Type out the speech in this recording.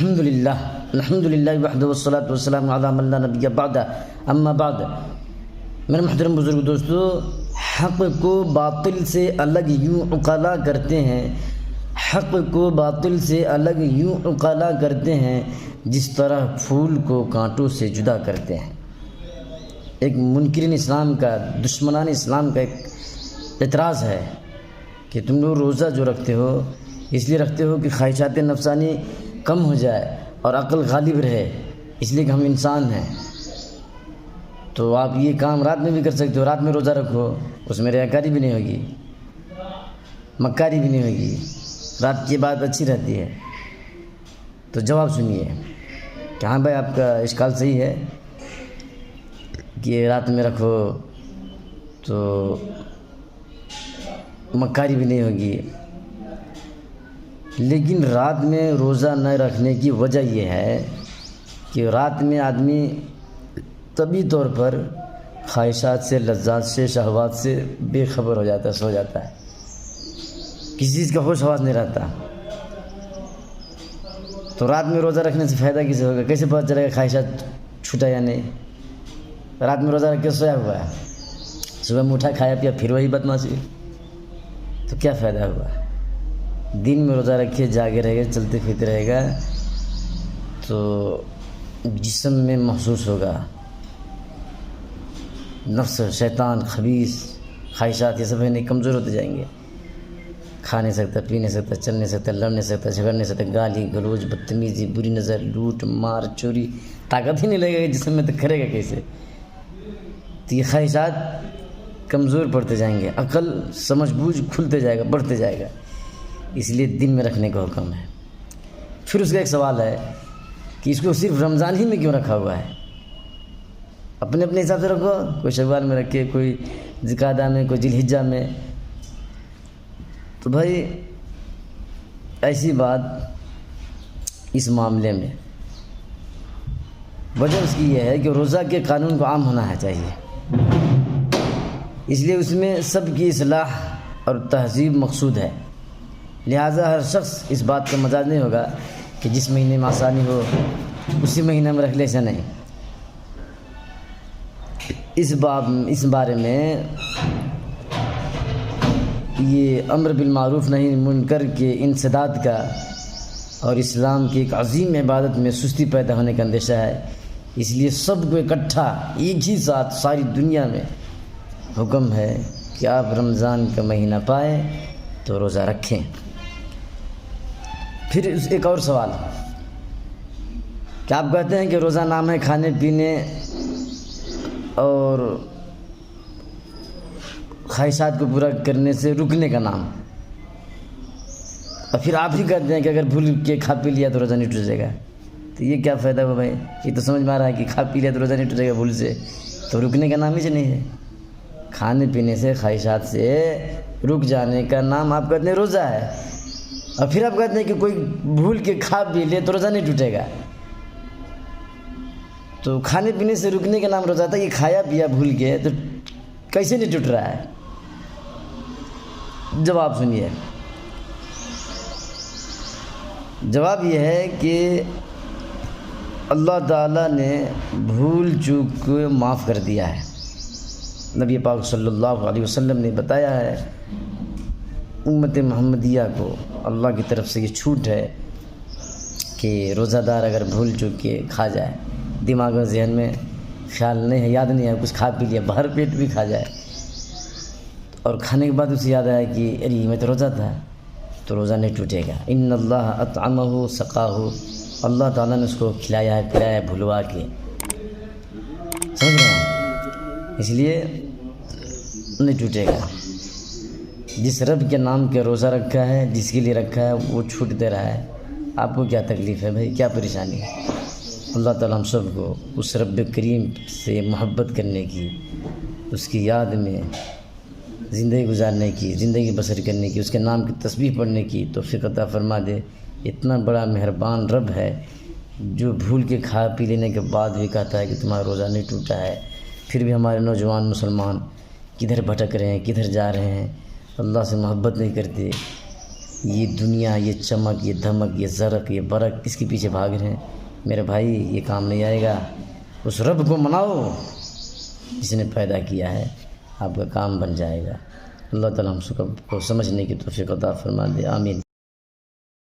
الحمد للہ وحدہ والصلاۃ والسلام علی من لا نبی بعد اما بعد۔ میرے محترم بزرگ دوستو، حق کو باطل سے الگ یوں عقلا کرتے ہیں، حق کو باطل سے الگ یوں عقلا کرتے ہیں جس طرح پھول کو کانٹوں سے جدا کرتے ہیں۔ ایک منکرین اسلام کا، دشمنان اسلام کا ایک اعتراض ہے کہ تم لوگ روزہ جو رکھتے ہو اس لیے رکھتے ہو کہ خواہشات نفسانی کم ہو جائے اور عقل غالب رہے، اس لیے کہ ہم انسان ہیں۔ تو آپ یہ کام رات میں بھی کر سکتے ہو، رات میں روزہ رکھو، اس میں ریاکاری بھی نہیں ہوگی، مکاری بھی نہیں ہوگی، رات کی بات اچھی رہتی ہے۔ تو جواب سنیے کہ ہاں بھائی آپ کا اشکال صحیح ہے کہ رات میں رکھو تو مکاری بھی نہیں ہوگی، لیکن رات میں روزہ نہ رکھنے کی وجہ یہ ہے کہ رات میں آدمی طبعی طور پر خواہشات سے، لذات سے، شہوات سے بے خبر ہو جاتا ہے، سو جاتا ہے، کسی چیز کا ہوش حواس نہیں رہتا۔ تو رات میں روزہ رکھنے سے فائدہ کسے ہوگا؟ کیسے پتہ چلے گا خواہشات چھوٹا یا نہیں؟ رات میں روزہ رکھ کے سویا ہوا ہے، صبح میں اٹھا کھایا پیا پھر وہی بدمعاشی، تو کیا فائدہ ہوا؟ دن میں روزہ رکھے جاگے رہے گا، چلتے پھرتے رہے گا تو جسم میں محسوس ہوگا، نفس، شیطان، خبیث، خواہشات یہ سب نہیں کمزور ہوتے جائیں گے، کھا نہیں سکتا، پی نہیں سکتا، چل نہیں سکتا، لڑ نہیں سکتا، جھگڑ نہیں سکتا، گالی گلوچ، بدتمیزی، بری نظر، لوٹ مار، چوری، طاقت ہی نہیں لگے گا جسم میں، تو کرے گا کیسے؟ تو یہ خواہشات کمزور پڑتے جائیں گے، عقل سمجھ بوجھ کھلتے جائے گا، بڑھتے جائے گا، اس لیے دن میں رکھنے کا حکم ہے۔ پھر اس کا ایک سوال ہے کہ اس کو صرف رمضان ہی میں کیوں رکھا ہوا ہے؟ اپنے اپنے حساب سے رکھو، کوئی شوال میں رکھے، کوئی ذوالقعدہ میں، کوئی ذی الحجہ میں۔ تو بھائی ایسی بات اس معاملے میں وجہ اس کی یہ ہے کہ روزہ کے قانون کو عام ہونا ہے چاہیے، اس لیے اس میں سب کی اصلاح اور تہذیب مقصود ہے، لہٰذا ہر شخص اس بات کا مزاج نہیں ہوگا کہ جس مہینے میں آسانی ہو اسی مہینے میں رکھ لے، ایسا نہیں۔ اس بارے میں یہ امر بالمعروف نہی منکر کے انسداد کا اور اسلام کی ایک عظیم عبادت میں سستی پیدا ہونے کا اندیشہ ہے، اس لیے سب کو اکٹھا ایک ہی ساتھ ساری دنیا میں حکم ہے کہ آپ رمضان کا مہینہ پائیں تو روزہ رکھیں۔ پھر ایک اور سوال کہ آپ کہتے ہیں کہ روزہ نام ہے کھانے پینے اور خواہشات کو پورا کرنے سے رکنے کا نام، اور پھر آپ ہی کہتے ہیں کہ اگر بھول کے کھا پی لیا تو روزہ نہیں ٹوٹے گا، تو یہ کیا فائدہ ہوا بھائی؟ یہ تو سمجھ میں آ رہا ہے کہ کھا پی لیا تو روزہ نہیں ٹوٹے گا بھول سے، تو رکنے کا نام ہی نہیں ہے۔ کھانے پینے سے، خواہشات سے رک جانے کا نام آپ کہتے ہیں روزہ ہے، اور پھر آپ کہتے ہیں کہ کوئی بھول کے کھا پی لے تو روزہ نہیں ٹوٹے گا۔ تو کھانے پینے سے رکنے کا نام روزہ تھا، یہ کھایا پیا بھول کے تو کیسے نہیں ٹوٹ رہا ہے؟ جواب سنیے، جواب یہ ہے کہ اللہ تعالیٰ نے بھول چوک کو معاف کر دیا ہے۔ نبی پاک صلی اللہ علیہ وسلم نے بتایا ہے، امت محمدیہ کو اللہ کی طرف سے یہ چھوٹ ہے کہ روزہ دار اگر بھول چوک کے کھا جائے، دماغ و ذہن میں خیال نہیں ہے، یاد نہیں ہے، کچھ کھا پی لیا، باہر پیٹ بھی کھا جائے اور کھانے کے بعد اسے یاد آیا کہ ارے میں تو روزہ تھا، تو روزہ نہیں ٹوٹے گا۔ ان اللہ اطعمہ سقاہ، اللہ تعالیٰ نے اس کو کھلایا ہے، پلایا ہے بھلوا کے، سمجھ رہے ہیں؟ اس لیے نہیں ٹوٹے گا۔ جس رب کے نام کے روزہ رکھا ہے، جس کے لیے رکھا ہے، وہ چھوٹ دے رہا ہے، آپ کو کیا تکلیف ہے بھائی؟ کیا پریشانی ہے؟ اللہ تعالیٰ ہم سب کو اس رب کریم سے محبت کرنے کی، اس کی یاد میں زندگی گزارنے کی، زندگی بسر کرنے کی، اس کے نام کی تسبیح پڑھنے کی توفیق عطا فرما دے۔ اتنا بڑا مہربان رب ہے جو بھول کے کھا پی لینے کے بعد بھی کہتا ہے کہ تمہارا روزہ نہیں ٹوٹا ہے۔ پھر بھی ہمارے نوجوان مسلمان کدھر بھٹک رہے ہیں، کدھر جا رہے ہیں، اللہ سے محبت نہیں کرتے، یہ دنیا، یہ چمک، یہ دھمک، یہ زرق، یہ برق، اس کے پیچھے بھاگ رہے ہیں، میرے بھائی یہ کام نہیں آئے گا۔ اس رب کو مناؤ جس نے پیدا کیا ہے، آپ کا کام بن جائے گا۔ اللہ تعالیٰ ہم سب کو سمجھنے کی توفیق عطا فرما دے، آمین۔